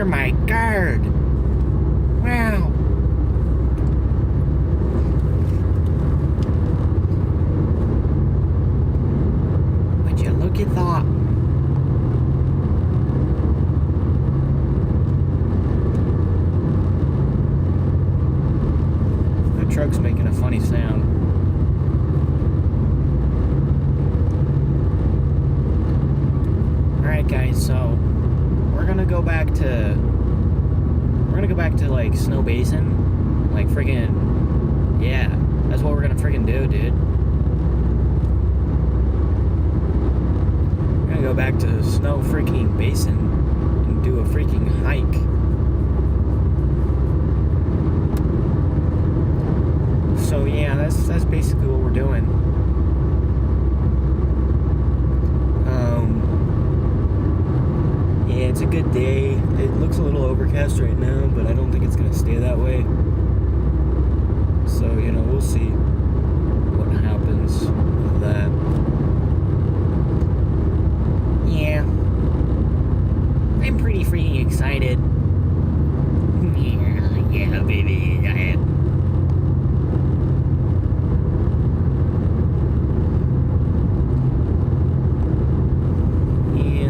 Oh my god! Wow! Would you look at that? The truck's making a funny sound. Alright guys, so we're gonna go back to like Snow Basin. Like friggin', yeah, that's what we're gonna friggin' do, dude. We're gonna go back to Snow freaking Basin and do a freaking hike. So yeah, that's basically what we're doing. Yeah, it's a good day. It looks a little overcast right now, but I don't think it's gonna stay that way. So, you know, we'll see what happens with that. Yeah. I'm pretty freaking excited. Yeah, baby. I am.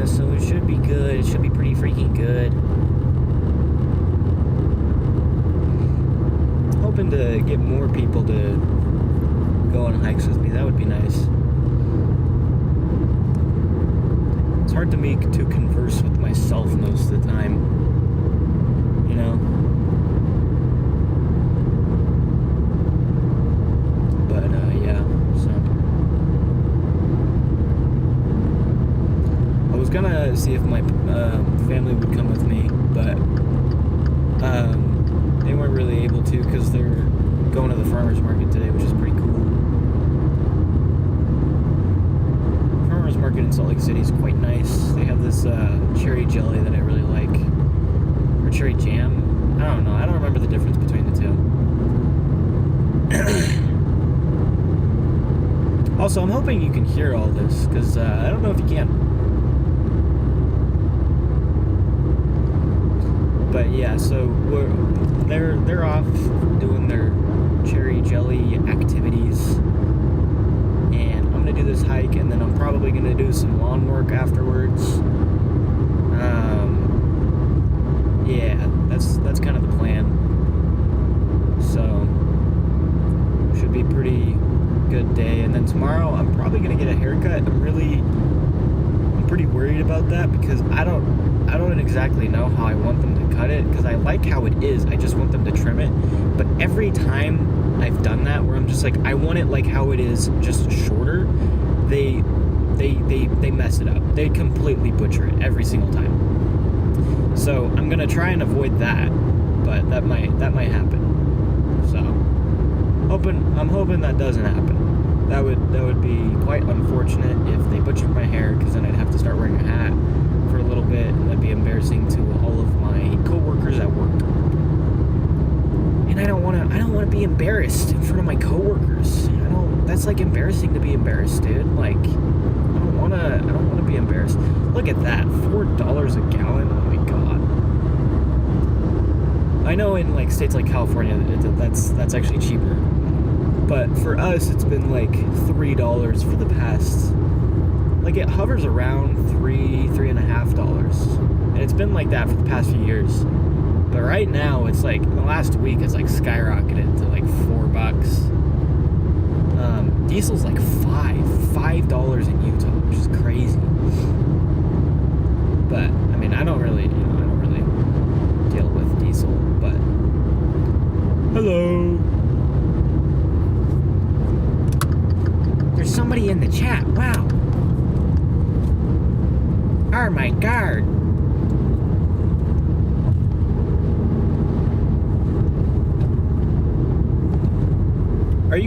So it should be good. It should be pretty freaking good. Hoping to get more people to go on hikes with me. That would be nice. It's hard to converse with myself most of the time. You know? But, yeah. So I was gonna see if my family would come with me, but they weren't really able to because they're going to the farmer's market today, which is pretty cool. Farmer's market in Salt Lake City is quite nice. They have this cherry jelly that I really like, or cherry jam. I don't know. I don't remember the difference between the two. Also, I'm hoping you can hear all this because I don't know if you can. But yeah, so they're off doing their cherry jelly activities, and I'm gonna do this hike, and then I'm probably gonna do some lawn work afterwards. Yeah, that's kind of the plan. So should be pretty good day, and then tomorrow I'm probably gonna get a haircut. I'm pretty worried about that because I don't exactly know how I want them to cut it, because I like how it is. I just want them to trim it. But every time I've done that, where I'm just like, I want it like how it is, just shorter, they mess it up. They completely butcher it every single time. So I'm gonna try and avoid that, but that might happen. So I'm hoping that doesn't happen. That would be quite unfortunate if they butchered my hair, because then I'd have to start wearing a hat for a little bit, and that'd be embarrassing to all of my coworkers at work. And I don't want to be embarrassed in front of my coworkers. That's like embarrassing to be embarrassed, dude. Like, I don't want to be embarrassed. Look at that, $4 a gallon. Oh my god. I know in like states like California that's actually cheaper. But for us, it's been like $3 for the past. Like, it hovers around $3.50, and it's been like that for the past few years. But right now, it's like in the last week, it's like skyrocketed to like $4. Diesel's like $5 in Utah, which is crazy. But I mean, I don't really deal with diesel. But hello. There's somebody in the chat. Wow. Oh my god. Are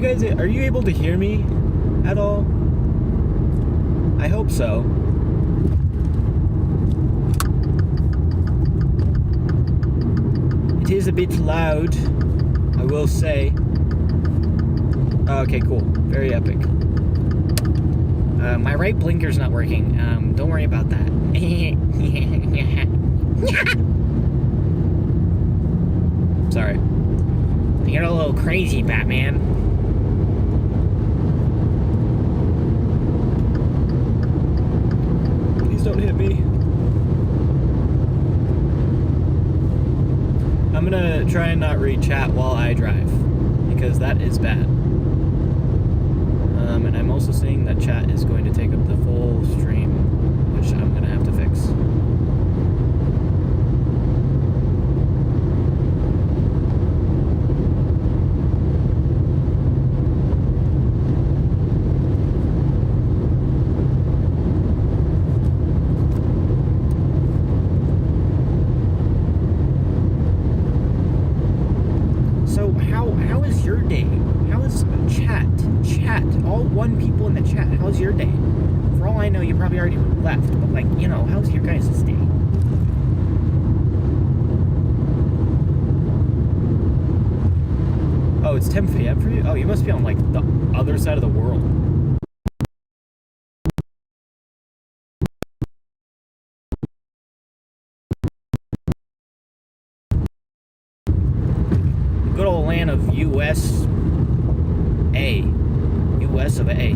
you able to hear me at all? I hope so. It is a bit loud, I will say. Okay, cool. Very epic. My right blinker's not working. Don't worry about that. You're a little crazy, Batman. Please don't hit me. I'm gonna try and not read chat while I drive, because that is bad. And I'm also seeing that chat is going to take up the full stream, which I'm gonna have to fix. So how is your day? How is chat? All one people in the chat. How's your day? For all I know, you probably already left, but like, you know, how's your guys' day? Oh, it's 10 p.m. for you? Oh, you must be on like the other side of the world. Good old land of US of A.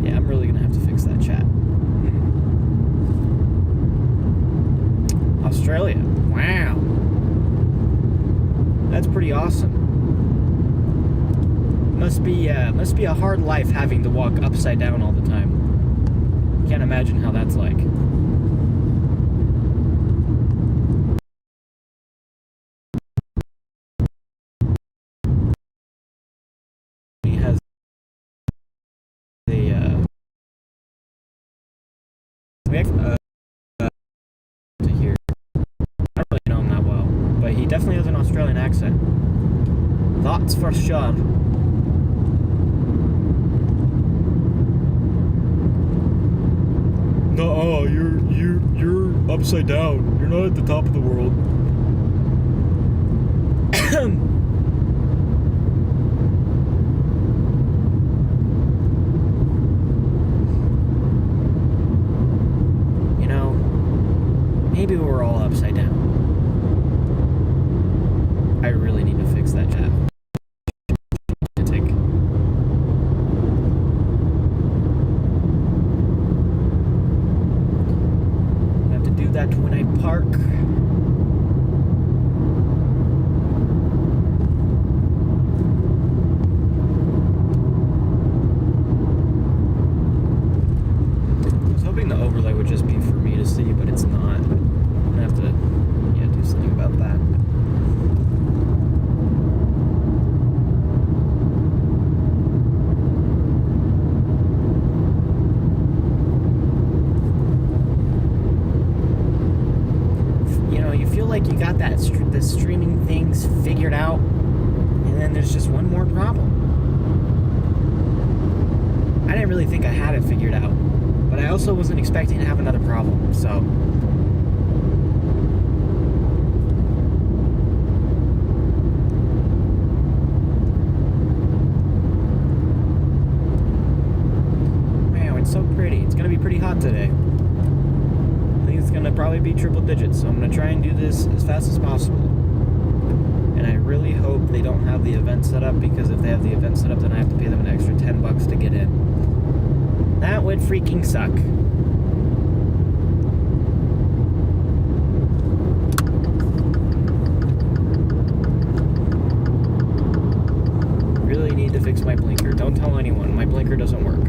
Yeah, I'm really gonna have to fix that chat. Australia. Wow. That's pretty awesome. Must be a hard life having to walk upside down all the time. Can't imagine how that's like. He has the to hear. I don't really know him that well, but he definitely has an Australian accent. That's for sure. No, you're upside down. You're not at the top of the world. You know, maybe we're all upside down. I really need to fix that chat. That when I park. I was hoping the overlay would just be for me to see, but it's not. I'm gonna have to, do something about that. Like you got the streaming things figured out, and then there's just one more problem. I didn't really think I had it figured out, but I also wasn't expecting to have another problem, so. Wow, it's so pretty. It's gonna be pretty hot today. It's gonna probably be triple digits, so I'm gonna try and do this as fast as possible. And I really hope they don't have the event set up, because if they have the event set up, then I have to pay them an extra $10 to get in. That would freaking suck. Really need to fix my blinker. Don't tell anyone, my blinker doesn't work.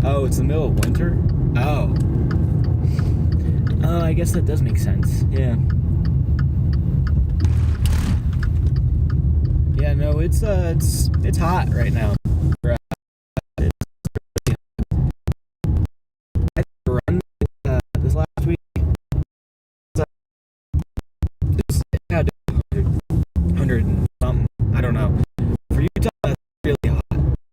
Oh, it's the middle of winter? Oh. Oh, I guess that does make sense. Yeah. Yeah, no, it's hot right now. I run this last week. It's had 100 and something. I don't know. For Utah, that's really hot.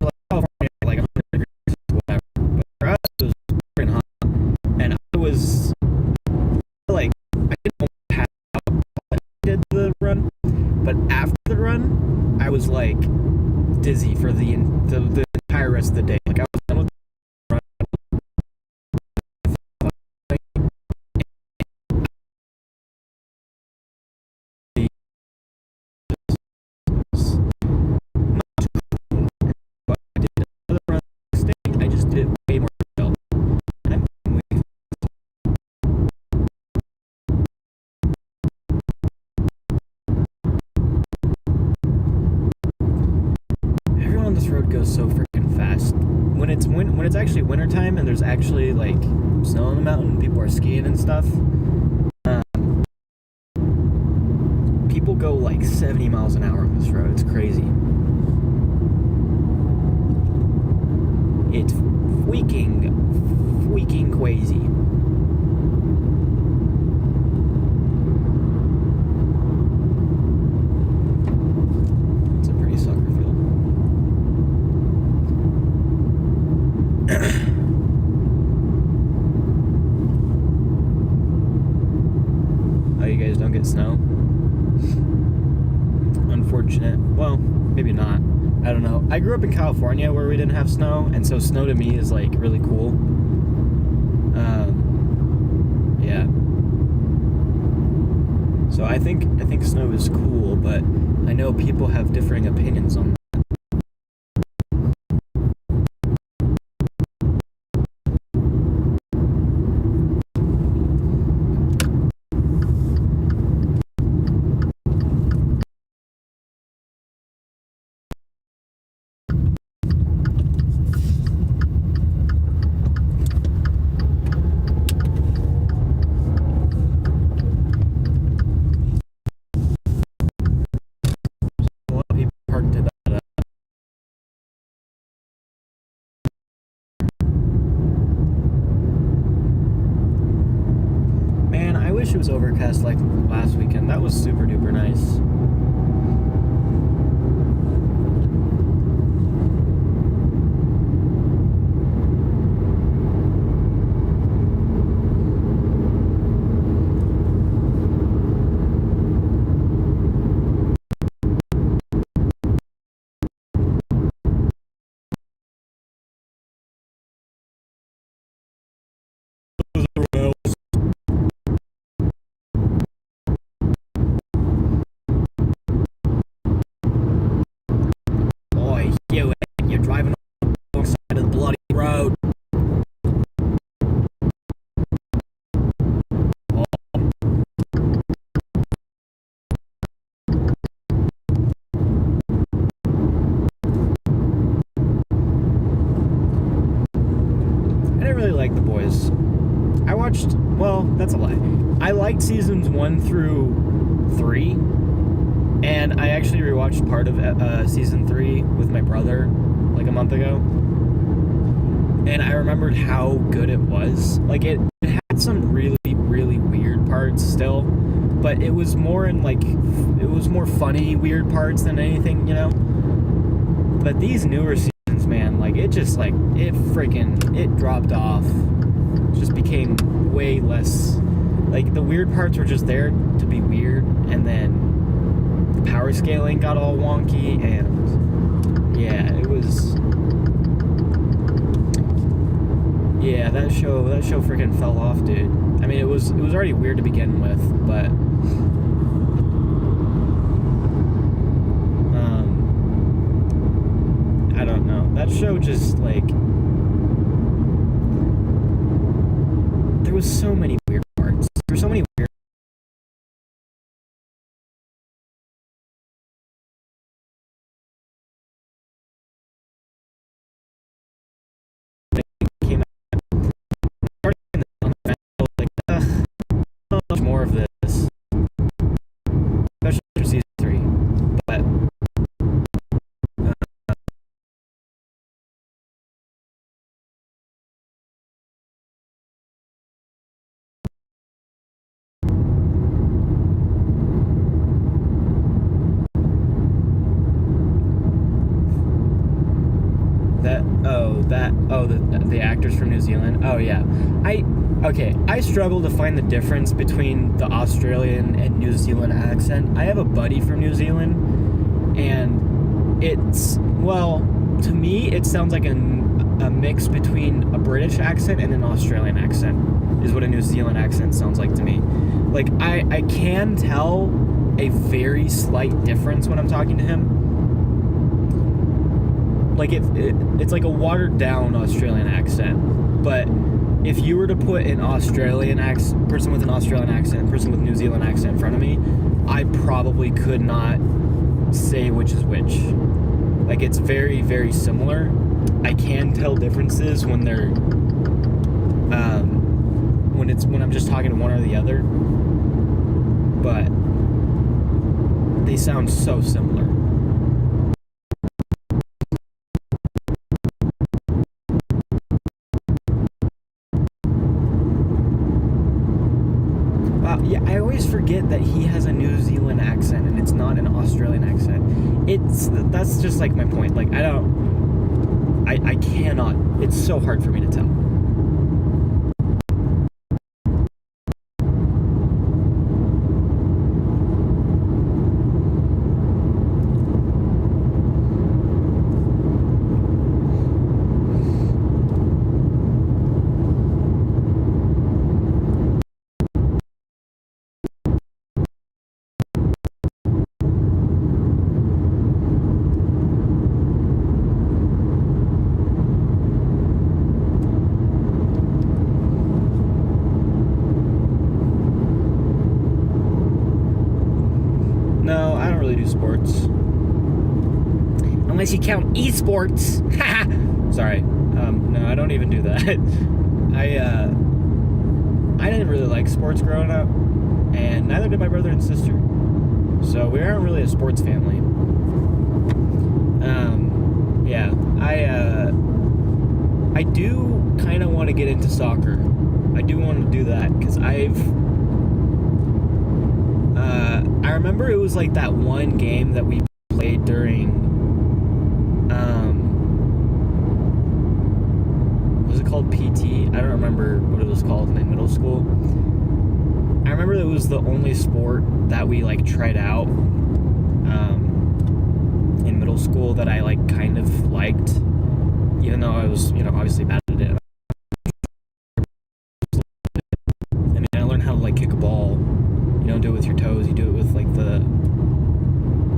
For California, like 100 degrees or whatever. But for us, it was very hot. And I was like, I didn't pass out while I did the run, but after the run, I was like dizzy for the entire rest of the day. Like I goes so freaking fast. When it's actually wintertime and there's actually like snow on the mountain, people are skiing and stuff. People go like 70 miles an hour on this road. It's crazy. It's freaking crazy. It's a pretty soccer field. Oh, you guys don't get snow? Unfortunate. Well, maybe not. I don't know. I grew up in California where we didn't have snow, and so snow to me is like really cool. Yeah. So I think snow is cool, but I know people have differing opinions on that. A lot of people parked at that. Man, I wish it was overcast like last weekend. That was super duper nice. Boy, you're driving on the wrong side of the bloody road. I didn't really like The Boys. I watched, well, that's a lie. I liked seasons 1 through 3, and I actually rewatched part of season 3 with my brother like a month ago, and I remembered how good it was. Like, it had some really, really weird parts still, but it was more more funny weird parts than anything, you know? But these newer seasons, man, like, it just, like, it dropped off. It just became way less, like, the weird parts were just there to be weird, and then the power scaling got all wonky, and yeah, it was, yeah, that show freaking fell off, dude. I mean, it was already weird to begin with, but I don't know. That show just, like, there was so many weird parts. There were so many weird things that came out. Starting on the back, I was like, not much more of this, especially for season 3. But the actors from New Zealand. Oh yeah, I struggle to find the difference between the Australian and New Zealand accent. I have a buddy from New Zealand, and it's, well, to me it sounds like a mix between a British accent and an Australian accent is what a New Zealand accent sounds like to me. Like, I can tell a very slight difference when I'm talking to him. Like, it's like a watered down Australian accent, but if you were to put an Australian person with an Australian accent, person with New Zealand accent in front of me, I probably could not say which is which. Like, it's very, very similar. I can tell differences when they're when I'm just talking to one or the other, but they sound so similar. Yeah, I always forget that he has a New Zealand accent and it's not an Australian accent. That's just like my point. Like, I cannot. It's so hard for me to tell. No, I don't really do sports. Unless you count esports. Sorry. No, I don't even do that. I didn't really like sports growing up, and neither did my brother and sister. So we aren't really a sports family. Yeah, I do kind of want to get into soccer. I do want to do that because I remember it was like that one game that we played during, was it called PT? I don't remember what it was called in middle school. I remember it was the only sport that we like tried out in middle school that I like kind of liked, even though I was, obviously bad at it. I mean, I learned how to like kick a ball. You don't do it with your toes, you do it with like the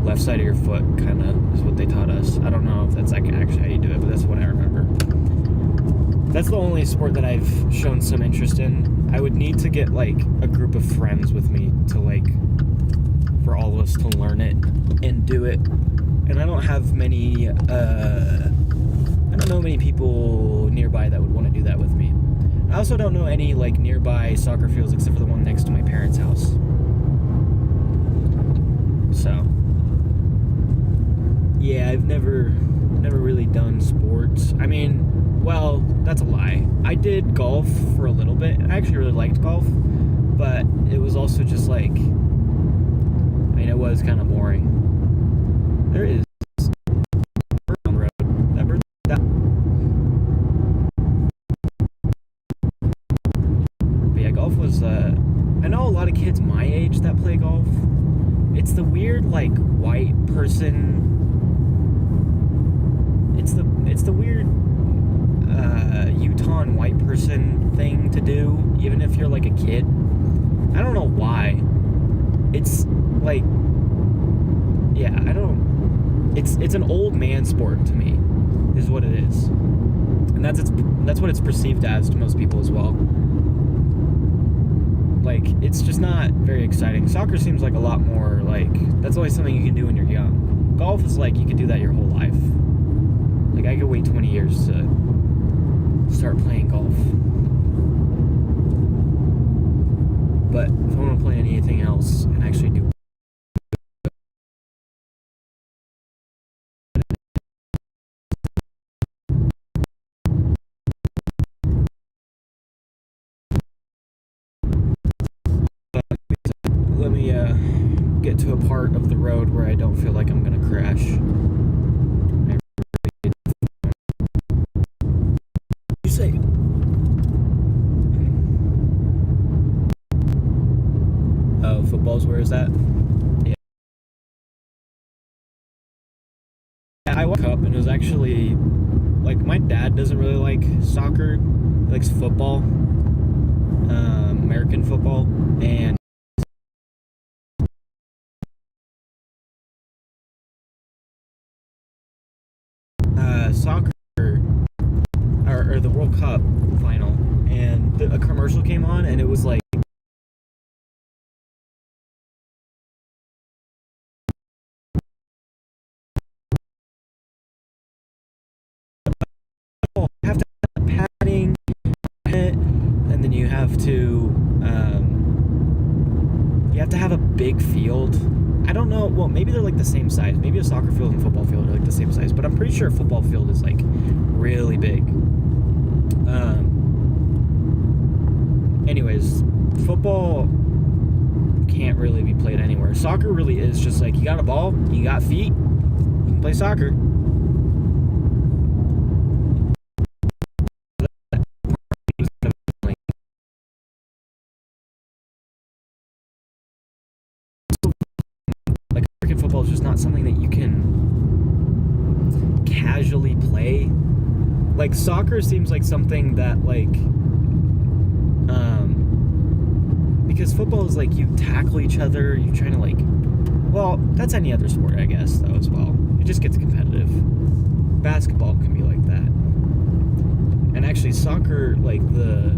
left side of your foot, kind of is what they taught us. I don't know if that's like actually how you do it, but that's what I remember. That's the only sport that I've shown some interest in. I would need to get like a group of friends with me to like, for all of us to learn it and do it. And I don't have many, I don't know many people nearby that would want to do that with me. I also don't know any like nearby soccer fields except for the one next to my parents' house. So, yeah, I've never really done sports. I mean, well, that's a lie. I did golf for a little bit. I actually really liked golf, but it was also just like, I mean, it was kind of boring. There is a bird on the road. That bird. But yeah, golf was. I know a lot of kids my age that play golf. It's the weird like white person. It's the weird Utah white person thing to do, even if you're like a kid. I don't know why. It's like, yeah, I don't. It's an old man sport to me, is what it is, and that's what it's perceived as to most people as well. Like, it's just not very exciting. Soccer seems like a lot more like that's only something you can do when you're young. Golf is like you could do that your whole life. Like, I could wait 20 years to start playing golf. But if I want to play anything else and actually do let me get to a part of the road where I don't feel like I'm gonna crash. You say? Oh, football's where is that? Yeah. I woke up and it was actually like my dad doesn't really like soccer. He likes football, American football, and soccer or the World Cup final, and a commercial came on, and it was like you have to have a big field. I don't know. Well, maybe they're like the same size. Maybe a soccer field and football field are like the same size. But I'm pretty sure a football field is like really big. Anyways, football can't really be played anywhere. Soccer really is just like you got a ball, you got feet, you can play soccer. Like American football is just not something that you can casually play. Like soccer seems like something that like because football is like you tackle each other, you're trying to like, well, that's any other sport I guess though as well. It just gets competitive. Basketball can be like that. And actually soccer, like the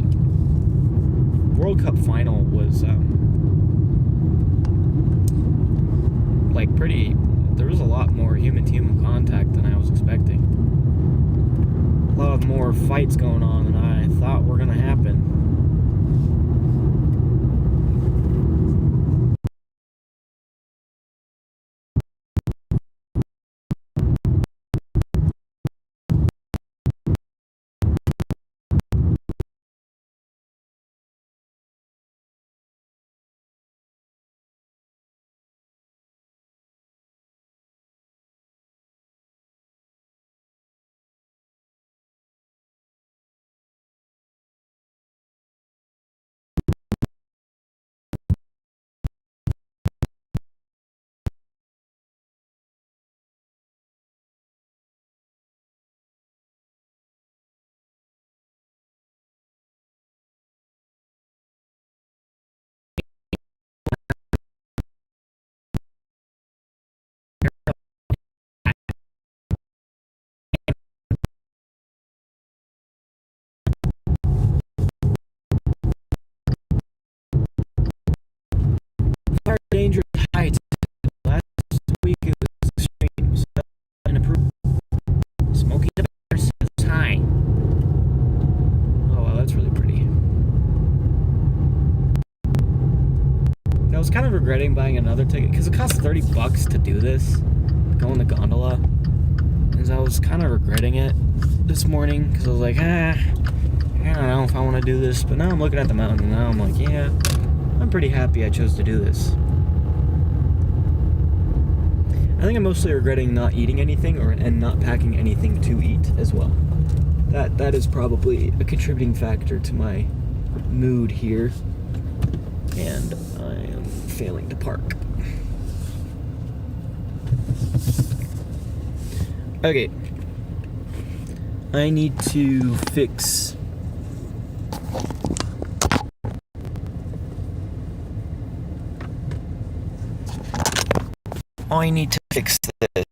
World Cup final was like pretty, there was a lot more human-to-human contact than I was expecting. A lot of more fights going on than I thought were gonna happen. Fire danger heights. Last week it was extreme. So and improved. Smoky Bears is high. Oh wow, that's really pretty. I was kind of regretting buying another ticket because it costs $30 to do this, go in the gondola. And so I was kind of regretting it this morning because I was like, I don't know if I want to do this. But now I'm looking at the mountain and now I'm like, yeah, I'm pretty happy I chose to do this. I think I'm mostly regretting not eating anything and not packing anything to eat as well. That is probably a contributing factor to my mood here. And I am failing to park. Okay. I need to fix this.